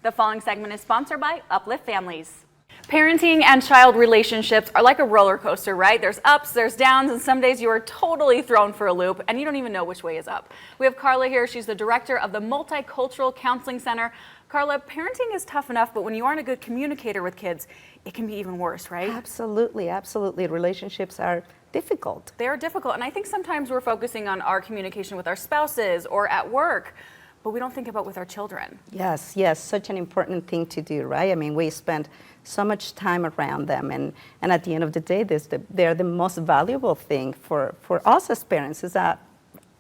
The following segment is sponsored by Uplift Families. Parenting and child relationships are like a roller coaster, right? There's ups, there's downs, and some days you are totally thrown for a loop and you don't even know which way is up. We have Karla here. She's the director of the Multicultural Counseling Center. Karla, parenting is tough enough, but when you aren't a good communicator with kids, it can be even worse, right? Absolutely, absolutely. Relationships are difficult. They are difficult, and I think sometimes we're focusing on our communication with our spouses or at work, but we don't think about with our children. Yes, such an important thing to do, right? I mean, we spend so much time around them, and at the end of the day, they're the most valuable thing for us as parents.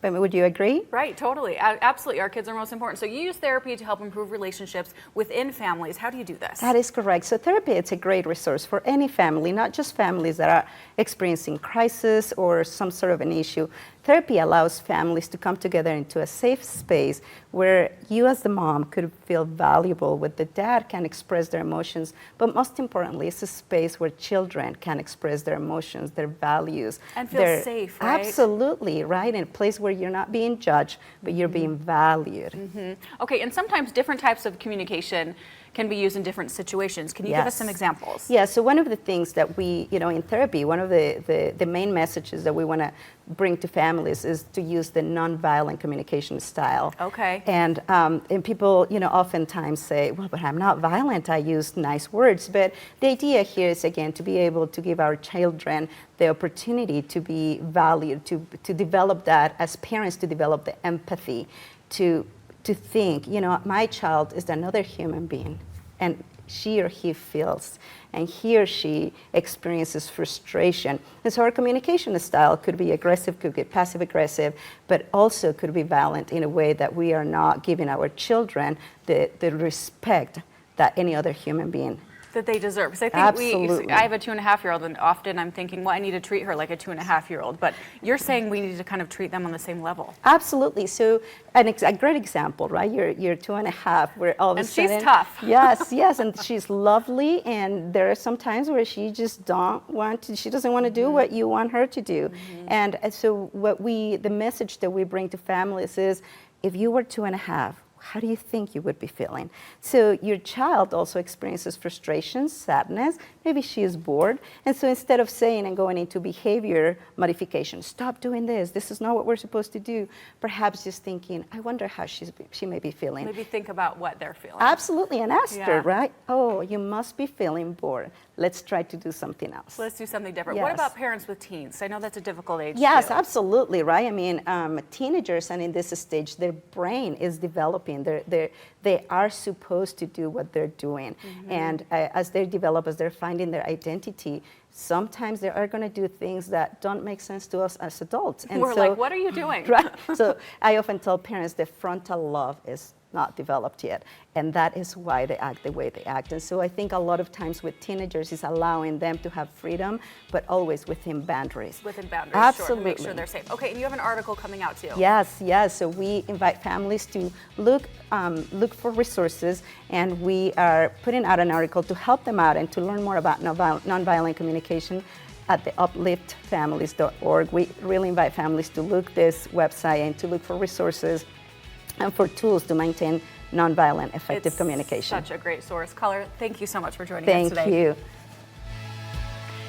Would you agree? Right, totally. Absolutely. Our kids are most important. So you use therapy to help improve relationships within families. How do you do this? That is correct. So therapy, it's a great resource for any family, not just families that are experiencing crisis or some sort of an issue. Therapy allows families to come together into a safe space where you as the mom could feel valuable, where the dad can express their emotions, but most importantly, it's a space where children can express their emotions, their values. And feel safe, right? Absolutely, right? In a place where you're not being judged, but you're being valued. Mm-hmm. Okay, and sometimes different types of communication can be used in different situations. Can you give us some examples? Yeah, so one of the things that we, in therapy, one of the main messages that we want to bring to families is to use the nonviolent communication style. Okay. And people, oftentimes say, well, but I'm not violent, I use nice words. But the idea here is, again, to be able to give our children the opportunity to be valued, to develop that, as parents, to develop the empathy, to think, my child is another human being, and she or he feels, and he or she experiences frustration. And so our communication style could be aggressive, could be passive aggressive, but also could be violent in a way that we are not giving our children the respect that any other human being that they deserve. Because I think Absolutely. I have a 2.5-year-old, and often I'm thinking, well, I need to treat her like a 2.5-year-old. But you're saying we need to kind of treat them on the same level. Absolutely. So a great example, right? You're 2.5, where all of a sudden... And she's tough. Yes, and she's lovely, and there are some times where she just she doesn't want to do what you want her to do. And so the message that we bring to families is, if you were 2.5, how do you think you would be feeling? So your child also experiences frustration, sadness, maybe she is bored. And so instead of saying and going into behavior modification, stop doing this is not what we're supposed to do, perhaps just thinking, I wonder how she may be feeling. Maybe think about what they're feeling. Absolutely, and ask her, right? Oh, you must be feeling bored. Let's try to do something else. Let's do something different. Yes. What about parents with teens? I know that's a difficult age. Yes, too. absolutely, right? I mean, teenagers, and in this stage, their brain is developing. They are supposed to do what they're doing. And as they develop, as they're finding their identity, sometimes they are going to do things that don't make sense to us as adults. And we're like, what are you doing? Right. So I often tell parents the frontal lobe is not developed yet, and that is why they act the way they act. And so I think a lot of times with teenagers is allowing them to have freedom, but always within boundaries. Within boundaries, Absolutely. Sure, to make sure they're safe. Okay, and you have an article coming out too. Yes. So we invite families to look for resources, and we are putting out an article to help them out and to learn more about nonviolent communication at the upliftfamilies.org. We really invite families to look this website and to look for resources and for tools to maintain nonviolent, effective communication. Such a great source. Karla, thank you so much for joining us Thank today. you.